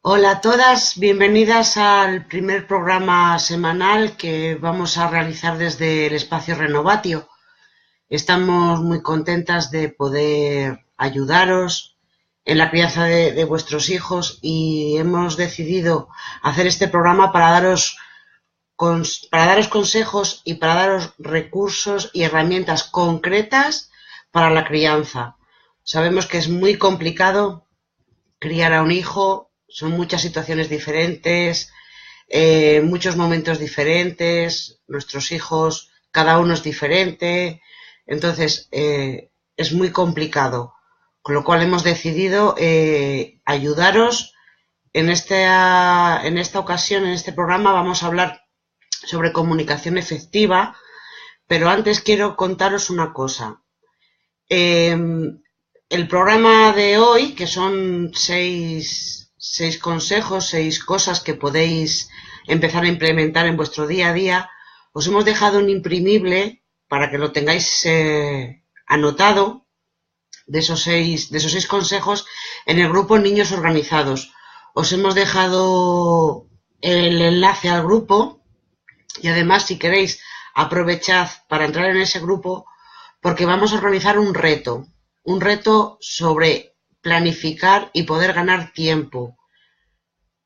Hola a todas, bienvenidas al primer programa semanal que vamos a realizar desde el espacio Renovatio. Estamos muy contentas de poder ayudaros en la crianza de vuestros hijos y hemos decidido hacer este programa para daros consejos y para daros recursos y herramientas concretas para la crianza. Sabemos que es muy complicado criar a un hijo, son muchas situaciones diferentes, muchos momentos diferentes, nuestros hijos, cada uno es diferente, entonces es muy complicado, con lo cual hemos decidido ayudaros. En esta ocasión, en este programa, vamos a hablar sobre comunicación efectiva, pero antes quiero contaros una cosa. Eh, el programa de hoy, que son seis consejos, 6 cosas que podéis empezar a implementar en vuestro día a día, os hemos dejado un imprimible para que lo tengáis anotado de esos seis consejos en el grupo Niños Organizados. Os hemos dejado el enlace al grupo y además, si queréis, aprovechad para entrar en ese grupo porque vamos a organizar un reto sobre planificar y poder ganar tiempo.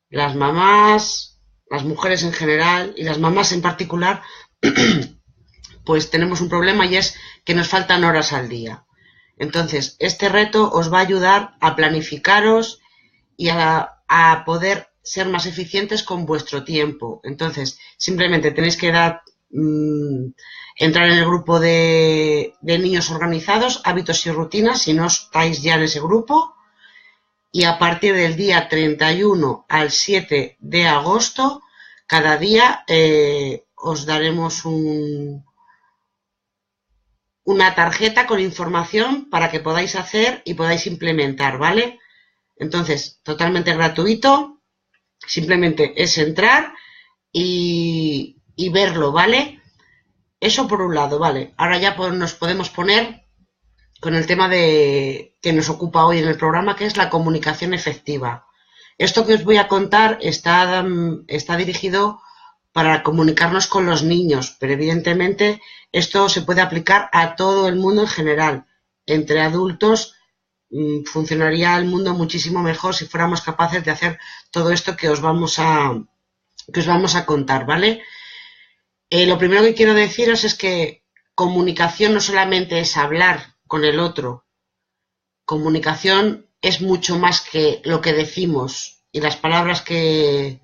Las mamás, las mujeres en general y las mamás en particular, pues tenemos un problema y es que nos faltan horas al día. Entonces, este reto os va a ayudar a planificaros y a poder ser más eficientes con vuestro tiempo. Entonces, simplemente tenéis que entrar en el grupo de niños organizados, hábitos y rutinas, si no estáis ya en ese grupo, y a partir del día 31 al 7 de agosto, cada día os daremos una tarjeta con información para que podáis hacer y podáis implementar, ¿vale? Entonces, totalmente gratuito, simplemente es entrar y verlo, ¿vale? Eso por un lado, ¿vale? Ahora ya nos podemos poner con el tema que nos ocupa hoy en el programa, que es la comunicación efectiva. Esto que os voy a contar está dirigido para comunicarnos con los niños, pero evidentemente esto se puede aplicar a todo el mundo en general. Entre adultos funcionaría el mundo muchísimo mejor si fuéramos capaces de hacer todo esto que os vamos a contar, ¿vale? Lo primero que quiero deciros es que comunicación no solamente es hablar con el otro, comunicación es mucho más que lo que decimos y las palabras que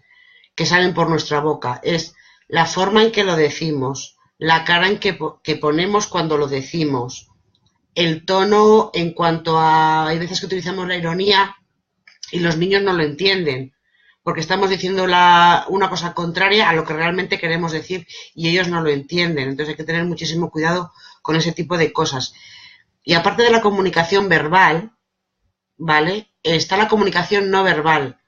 salen por nuestra boca, es la forma en que lo decimos, la cara en que ponemos cuando lo decimos, el tono en cuanto a... Hay veces que utilizamos la ironía y los niños no lo entienden, porque estamos diciendo una cosa contraria a lo que realmente queremos decir y ellos no lo entienden. Entonces hay que tener muchísimo cuidado con ese tipo de cosas. Y aparte de la comunicación verbal, ¿vale? Está la comunicación no verbal,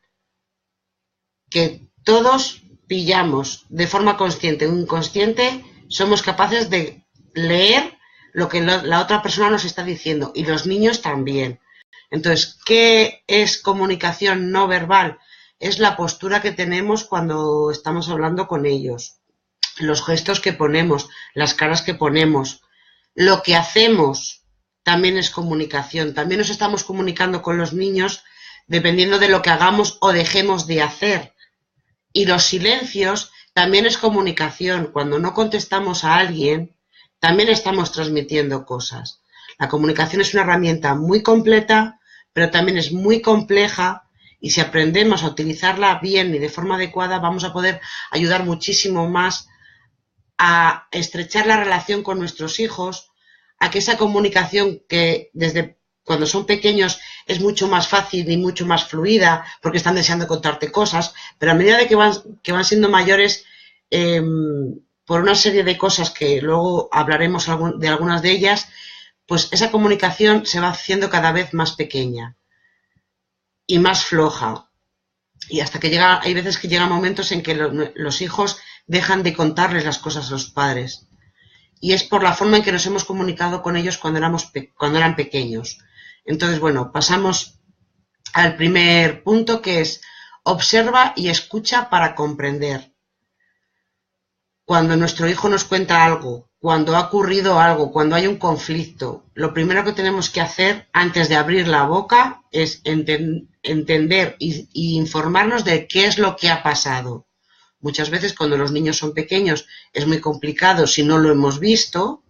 que todos pillamos de forma consciente o inconsciente, somos capaces de leer lo que la otra persona nos está diciendo y los niños también. Entonces, ¿qué es comunicación no verbal? Es la postura que tenemos cuando estamos hablando con ellos, los gestos que ponemos, las caras que ponemos, lo que hacemos también es comunicación. También nos estamos comunicando con los niños dependiendo de lo que hagamos o dejemos de hacer. Y los silencios también es comunicación. Cuando no contestamos a alguien, también estamos transmitiendo cosas. La comunicación es una herramienta muy completa, pero también es muy compleja y si aprendemos a utilizarla bien y de forma adecuada, vamos a poder ayudar muchísimo más a estrechar la relación con nuestros hijos, a que esa comunicación que desde cuando son pequeños es mucho más fácil y mucho más fluida porque están deseando contarte cosas, pero a medida de que van siendo mayores, por una serie de cosas que luego hablaremos de algunas de ellas, pues esa comunicación se va haciendo cada vez más pequeña y más floja. Y hasta que hay veces que llegan momentos en que los hijos dejan de contarles las cosas a los padres. Y es por la forma en que nos hemos comunicado con ellos cuando eran pequeños. Entonces, bueno, pasamos al primer punto, que es Observa y escucha para comprender. Cuando nuestro hijo nos cuenta algo, cuando ha ocurrido algo, cuando hay un conflicto, lo primero que tenemos que hacer antes de abrir la boca es entender y informarnos de qué es lo que ha pasado. Muchas veces cuando los niños son pequeños es muy complicado si no lo hemos visto,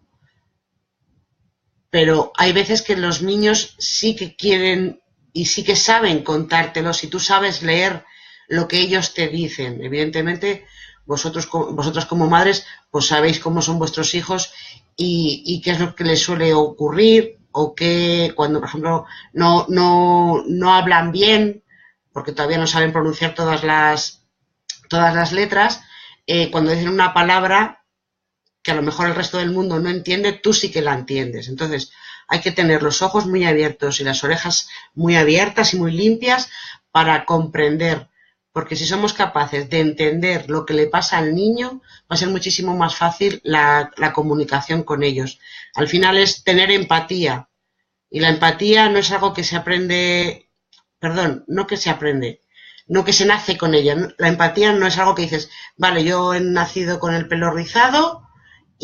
pero hay veces que los niños sí que quieren y sí que saben contártelo si tú sabes leer lo que ellos te dicen. Evidentemente, vosotras como madres, pues sabéis cómo son vuestros hijos y qué es lo que les suele ocurrir, o que cuando, por ejemplo, no hablan bien, porque todavía no saben pronunciar todas las letras, cuando dicen una palabra que a lo mejor el resto del mundo no entiende, tú sí que la entiendes. Entonces, hay que tener los ojos muy abiertos y las orejas muy abiertas y muy limpias para comprender. Porque si somos capaces de entender lo que le pasa al niño, va a ser muchísimo más fácil la comunicación con ellos. Al final es tener empatía. Y la empatía no es algo que se aprende, perdón, no que se aprende, no que se nace con ella. La empatía no es algo que dices, vale, yo he nacido con el pelo rizado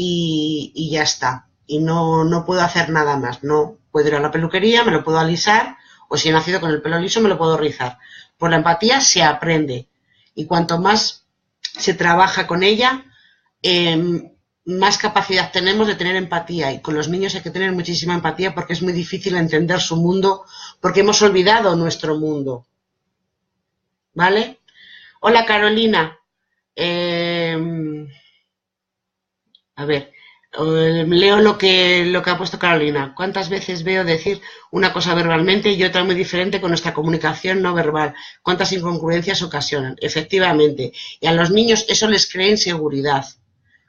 y ya está. Y no puedo hacer nada más. No puedo ir a la peluquería, me lo puedo alisar, o si he nacido con el pelo liso me lo puedo rizar. Por la empatía se aprende, y cuanto más se trabaja con ella, más capacidad tenemos de tener empatía, y con los niños hay que tener muchísima empatía porque es muy difícil entender su mundo porque hemos olvidado nuestro mundo. ¿Vale? Hola Carolina. A ver, leo lo que ha puesto Carolina. ¿Cuántas veces veo decir una cosa verbalmente y otra muy diferente con nuestra comunicación no verbal? ¿Cuántas incongruencias ocasionan? Efectivamente. Y a los niños eso les crea inseguridad.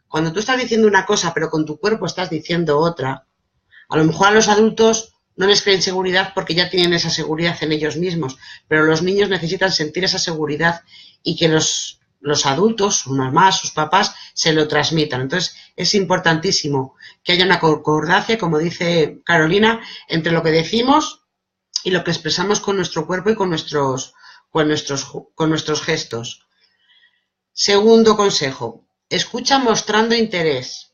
Cuando tú estás diciendo una cosa pero con tu cuerpo estás diciendo otra, a lo mejor a los adultos no les crea inseguridad porque ya tienen esa seguridad en ellos mismos, pero los niños necesitan sentir esa seguridad y que los adultos, sus mamás, sus papás, se lo transmitan. Entonces, es importantísimo que haya una concordancia, como dice Carolina, entre lo que decimos y lo que expresamos con nuestro cuerpo y con nuestros gestos. Segundo consejo, escucha mostrando interés.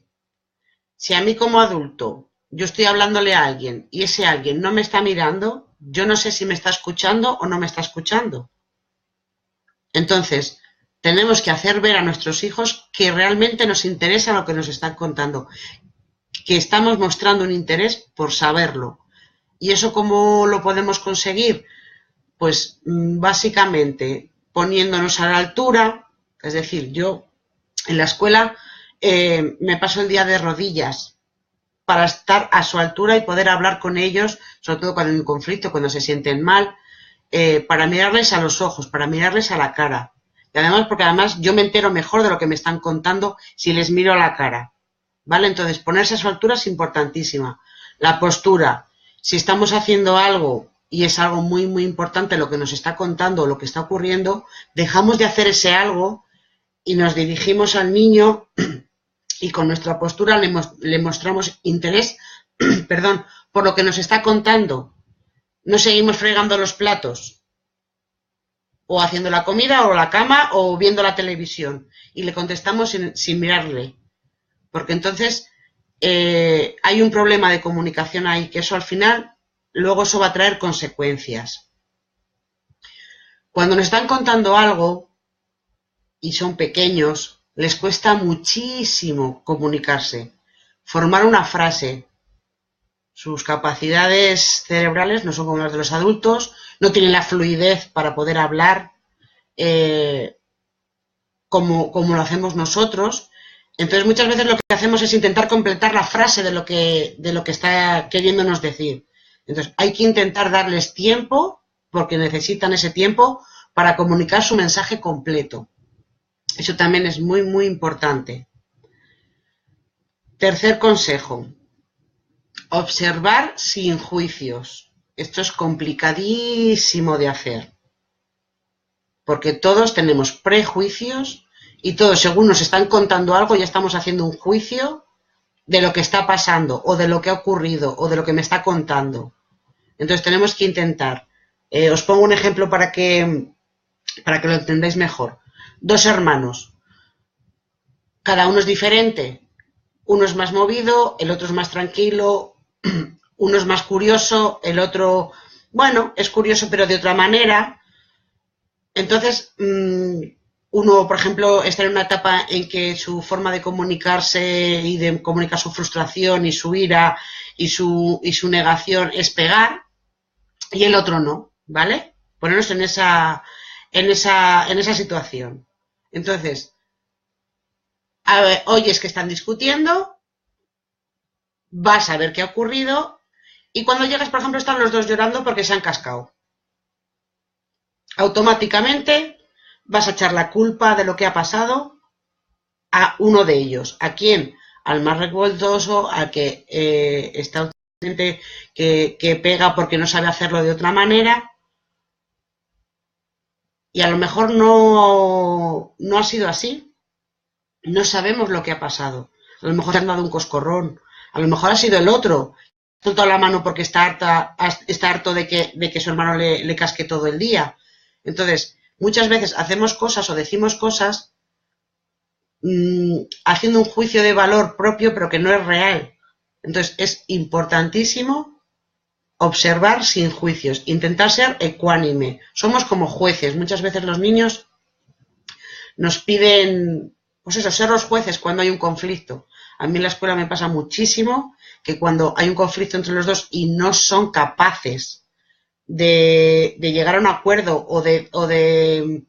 Si a mí como adulto yo estoy hablándole a alguien y ese alguien no me está mirando, yo no sé si me está escuchando o no me está escuchando. Entonces, tenemos que hacer ver a nuestros hijos que realmente nos interesa lo que nos están contando, que estamos mostrando un interés por saberlo. ¿Y eso cómo lo podemos conseguir? Pues básicamente poniéndonos a la altura, es decir, yo en la escuela me paso el día de rodillas para estar a su altura y poder hablar con ellos, sobre todo cuando hay un conflicto, cuando se sienten mal, para mirarles a los ojos, para mirarles a la cara. Y además, porque además yo me entero mejor de lo que me están contando si les miro a la cara. ¿Vale? Entonces, ponerse a su altura es importantísima. La postura. Si estamos haciendo algo y es algo muy, muy importante lo que nos está contando o lo que está ocurriendo, dejamos de hacer ese algo y nos dirigimos al niño y con nuestra postura le mostramos interés perdón, por lo que nos está contando. No seguimos fregando los platos o haciendo la comida o la cama o viendo la televisión y le contestamos sin mirarle, porque entonces hay un problema de comunicación ahí, que eso al final luego eso va a traer consecuencias. Cuando nos están contando algo y son pequeños, les cuesta muchísimo comunicarse, formar una frase. Sus capacidades cerebrales no son como las de los adultos, no tienen la fluidez para poder hablar como lo hacemos nosotros. Entonces muchas veces lo que hacemos es intentar completar la frase de lo que está queriéndonos decir. Entonces hay que intentar darles tiempo, porque necesitan ese tiempo para comunicar su mensaje completo. Eso también es muy, muy importante. Tercer consejo. Observar sin juicios. Esto es complicadísimo de hacer, porque todos tenemos prejuicios y todos, según nos están contando algo, ya estamos haciendo un juicio de lo que está pasando o de lo que ha ocurrido o de lo que me está contando. Entonces tenemos que intentar. Os pongo un ejemplo para que para que lo entendáis mejor. Dos hermanos, cada uno es diferente. Uno es más movido, el otro es más tranquilo, uno es más curioso, el otro, bueno, es curioso pero de otra manera. Entonces, uno, por ejemplo, está en una etapa en que su forma de comunicarse y de comunicar su frustración y su ira y su negación es pegar, y el otro no, ¿vale? Ponernos en esa situación. Entonces, a ver, oyes que están discutiendo, vas a ver qué ha ocurrido, y cuando llegas, por ejemplo, están los dos llorando porque se han cascado. Automáticamente vas a echar la culpa de lo que ha pasado a uno de ellos. ¿A quién? Al más revoltoso, al que está que pega porque no sabe hacerlo de otra manera. Y a lo mejor no ha sido así. No sabemos lo que ha pasado. A lo mejor se han dado un coscorrón. A lo mejor ha sido el otro. Ha soltado la mano porque está harto de que su hermano le casque todo el día. Entonces, muchas veces hacemos cosas o decimos cosas haciendo un juicio de valor propio, pero que no es real. Entonces, es importantísimo observar sin juicios, intentar ser ecuánime. Somos como jueces. Muchas veces los niños nos piden, pues eso, ser los jueces cuando hay un conflicto. A mí en la escuela me pasa muchísimo que cuando hay un conflicto entre los dos y no son capaces de llegar a un acuerdo o de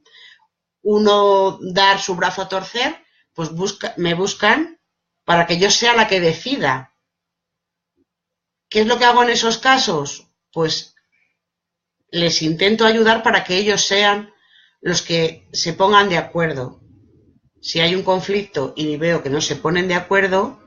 uno dar su brazo a torcer, pues me buscan para que yo sea la que decida. ¿Qué es lo que hago en esos casos? Pues les intento ayudar para que ellos sean los que se pongan de acuerdo. Si hay un conflicto y veo que no se ponen de acuerdo,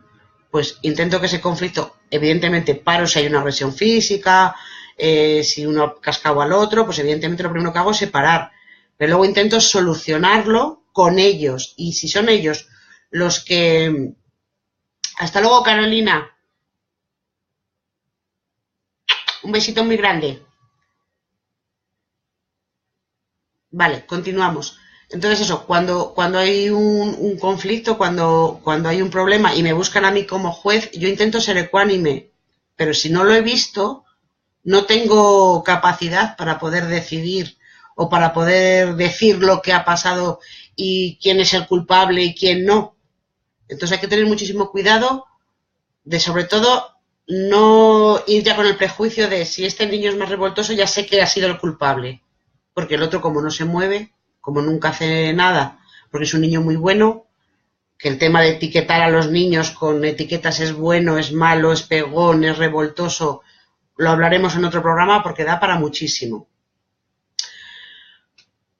pues intento que ese conflicto, evidentemente paro si hay una agresión física, si uno ha cascado al otro, pues evidentemente lo primero que hago es separar. Pero luego intento solucionarlo con ellos. Y si son ellos los que... Hasta luego, Carolina. Un besito muy grande. Vale, continuamos. Entonces eso, cuando hay un conflicto, cuando hay un problema y me buscan a mí como juez, yo intento ser ecuánime. Pero si no lo he visto, no tengo capacidad para poder decidir o para poder decir lo que ha pasado y quién es el culpable y quién no. Entonces hay que tener muchísimo cuidado de, sobre todo, no ir ya con el prejuicio de si este niño es más revoltoso, ya sé que ha sido el culpable. Porque el otro, como no se mueve, como nunca hace nada, porque es un niño muy bueno, que el tema de etiquetar a los niños con etiquetas es bueno, es malo, es pegón, es revoltoso, lo hablaremos en otro programa porque da para muchísimo.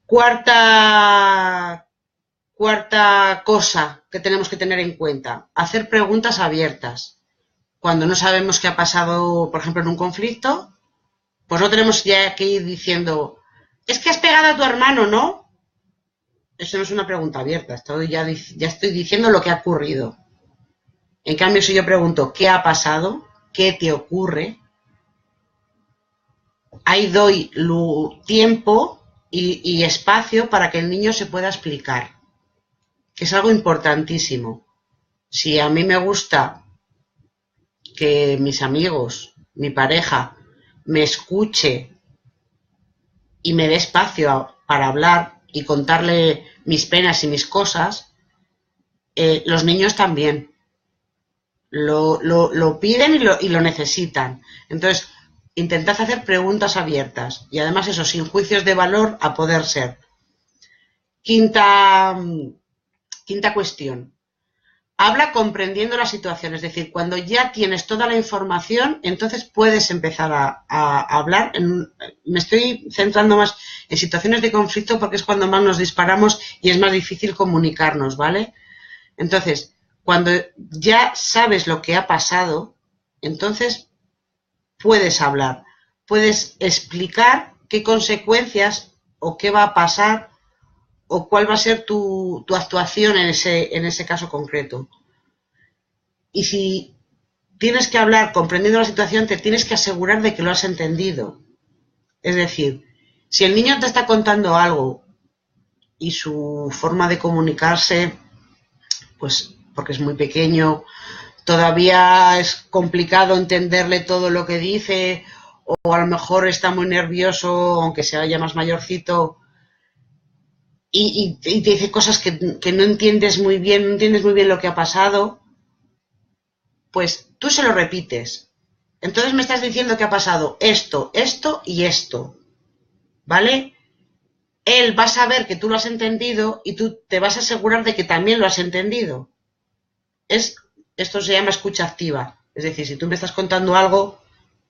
Cuarta cosa que tenemos que tener en cuenta, hacer preguntas abiertas. Cuando no sabemos qué ha pasado, por ejemplo, en un conflicto, pues no tenemos ya que ir diciendo, es que has pegado a tu hermano, ¿no? Eso no es una pregunta abierta, ya estoy diciendo lo que ha ocurrido. En cambio, si yo pregunto, ¿qué ha pasado? ¿Qué te ocurre? Ahí doy tiempo y espacio para que el niño se pueda explicar. Que es algo importantísimo. Si a mí me gusta que mis amigos, mi pareja, me escuche y me dé espacio para hablar y contarle mis penas y mis cosas, los niños también lo piden y lo necesitan. Entonces, intentad hacer preguntas abiertas y además eso, sin juicios de valor a poder ser. Quinta cuestión. Habla comprendiendo la situación, es decir, cuando ya tienes toda la información, entonces puedes empezar a hablar. Me estoy centrando más en situaciones de conflicto porque es cuando más nos disparamos y es más difícil comunicarnos, ¿vale? Entonces, cuando ya sabes lo que ha pasado, entonces puedes hablar, puedes explicar qué consecuencias o qué va a pasar o cuál va a ser tu actuación en ese caso concreto. Y si tienes que hablar comprendiendo la situación, te tienes que asegurar de que lo has entendido. Es decir, si el niño te está contando algo y su forma de comunicarse, pues porque es muy pequeño, todavía es complicado entenderle todo lo que dice, o a lo mejor está muy nervioso, aunque sea ya más mayorcito, y te dice cosas que no entiendes muy bien, no entiendes muy bien lo que ha pasado, pues tú se lo repites. Entonces me estás diciendo que ha pasado esto, esto y esto, ¿vale? Él va a saber que tú lo has entendido y tú te vas a asegurar de que también lo has entendido. Esto se llama escucha activa. Es decir, si tú me estás contando algo,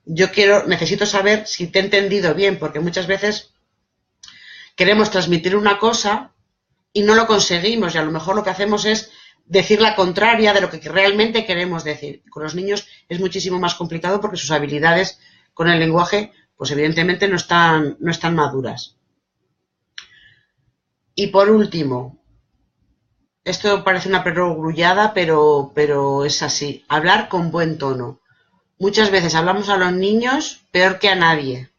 necesito saber si te he entendido bien, porque muchas veces queremos transmitir una cosa y no lo conseguimos, y a lo mejor lo que hacemos es decir la contraria de lo que realmente queremos decir. Con los niños es muchísimo más complicado porque sus habilidades con el lenguaje, pues evidentemente no están maduras. Y por último, esto parece una perogrullada, pero es así, hablar con buen tono. Muchas veces hablamos a los niños peor que a nadie.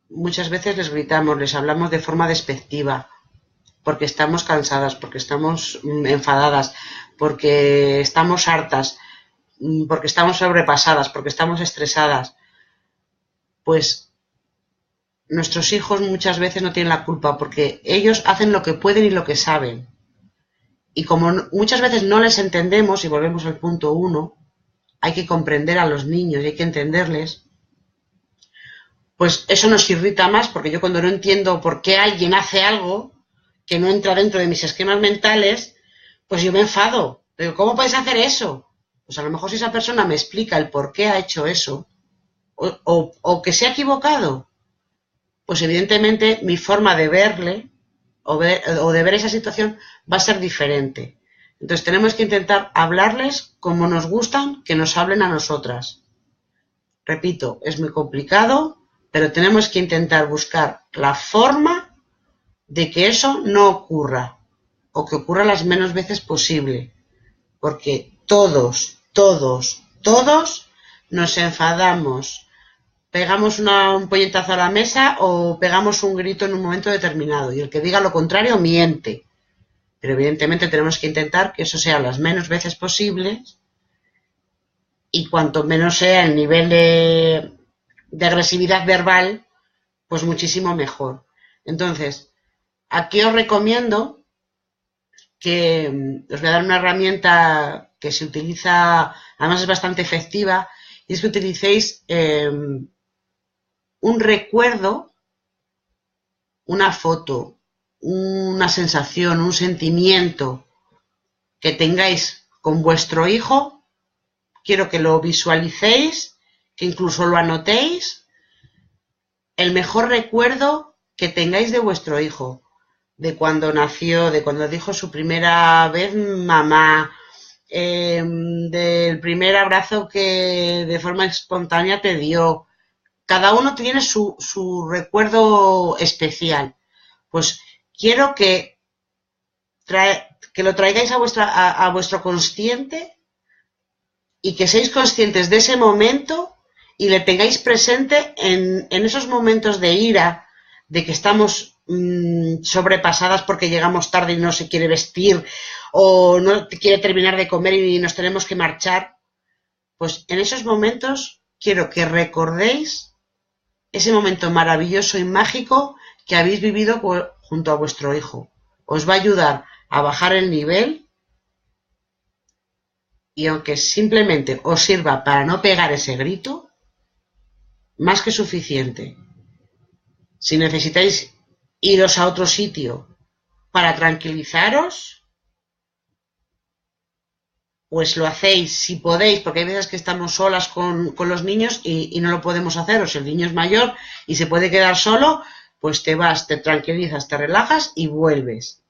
Muchas veces les gritamos, les hablamos de forma despectiva, porque estamos cansadas, porque estamos enfadadas, porque estamos hartas, porque estamos sobrepasadas, porque estamos estresadas. Pues nuestros hijos muchas veces no tienen la culpa, porque ellos hacen lo que pueden y lo que saben. Y como muchas veces no les entendemos, y volvemos al punto 1, hay que comprender a los niños y hay que entenderles, pues eso nos irrita más, porque yo cuando no entiendo por qué alguien hace algo que no entra dentro de mis esquemas mentales, pues yo me enfado. Digo, ¿cómo puedes hacer eso? Pues a lo mejor si esa persona me explica el por qué ha hecho eso, o que se ha equivocado, pues evidentemente mi forma de verle o de ver esa situación va a ser diferente. Entonces tenemos que intentar hablarles como nos gustan que nos hablen a nosotras. Repito, es muy complicado, pero tenemos que intentar buscar la forma de que eso no ocurra, o que ocurra las menos veces posible, porque todos nos enfadamos, pegamos un puñetazo a la mesa o pegamos un grito en un momento determinado, y el que diga lo contrario miente. Pero evidentemente tenemos que intentar que eso sea las menos veces posibles, y cuanto menos sea el nivel de agresividad verbal, pues muchísimo mejor. Entonces, aquí os recomiendo que os voy a dar una herramienta que se utiliza, además es bastante efectiva, y es que utilicéis un recuerdo, una foto, una sensación, un sentimiento que tengáis con vuestro hijo. Quiero que lo visualicéis, que incluso lo anotéis. El mejor recuerdo que tengáis de vuestro hijo, de cuando nació, de cuando dijo su primera vez mamá, del primer abrazo que de forma espontánea te dio. Cada uno tiene su recuerdo especial. Pues quiero que lo traigáis a vuestro consciente, y que seáis conscientes de ese momento y le tengáis presente en esos momentos de ira, de que estamos sobrepasadas porque llegamos tarde y no se quiere vestir, o no quiere terminar de comer y nos tenemos que marchar. Pues en esos momentos quiero que recordéis ese momento maravilloso y mágico que habéis vivido junto a vuestro hijo. Os va a ayudar a bajar el nivel, y aunque simplemente os sirva para no pegar ese grito, más que suficiente. Si necesitáis iros a otro sitio para tranquilizaros, pues lo hacéis si podéis, porque hay veces que estamos solas con los niños y no lo podemos hacer, o si el niño es mayor y se puede quedar solo, pues te vas, te tranquilizas, te relajas y vuelves,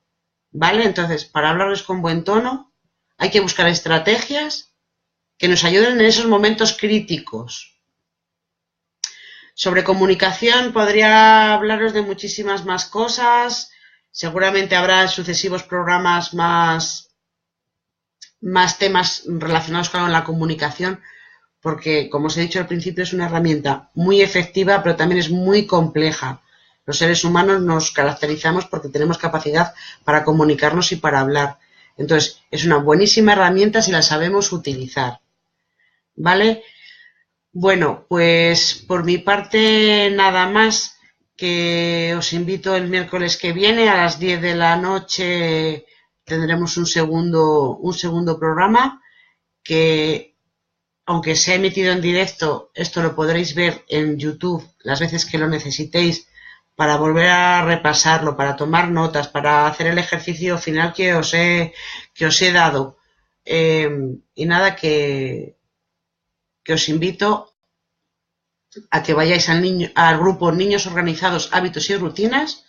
¿vale? Entonces, para hablarles con buen tono, hay que buscar estrategias que nos ayuden en esos momentos críticos. Sobre comunicación podría hablaros de muchísimas más cosas. Seguramente habrá sucesivos programas más temas relacionados con la comunicación, porque, como os he dicho al principio, es una herramienta muy efectiva, pero también es muy compleja. Los seres humanos nos caracterizamos porque tenemos capacidad para comunicarnos y para hablar. Entonces, es una buenísima herramienta si la sabemos utilizar. ¿Vale? Bueno, pues por mi parte nada más, que os invito el miércoles que viene a las 10 de la noche tendremos un segundo programa que, aunque se ha emitido en directo, esto lo podréis ver en YouTube las veces que lo necesitéis para volver a repasarlo, para tomar notas, para hacer el ejercicio final que os he dado. Y nada, que os invito a que vayáis al grupo Niños Organizados, Hábitos y Rutinas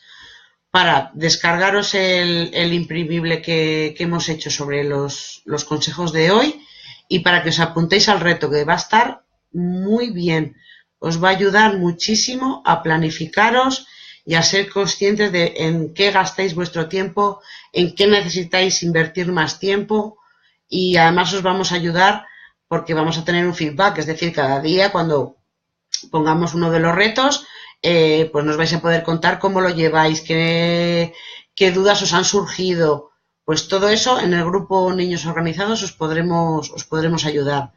para descargaros el imprimible que hemos hecho sobre los consejos de hoy y para que os apuntéis al reto, que va a estar muy bien. Os va a ayudar muchísimo a planificaros y a ser conscientes de en qué gastáis vuestro tiempo, en qué necesitáis invertir más tiempo, y además os vamos a ayudar porque vamos a tener un feedback, es decir, cada día cuando pongamos uno de los retos, pues nos vais a poder contar cómo lo lleváis, qué dudas os han surgido. Pues todo eso en el grupo Niños Organizados os podremos ayudar.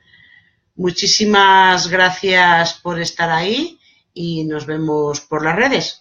Muchísimas gracias por estar ahí y nos vemos por las redes.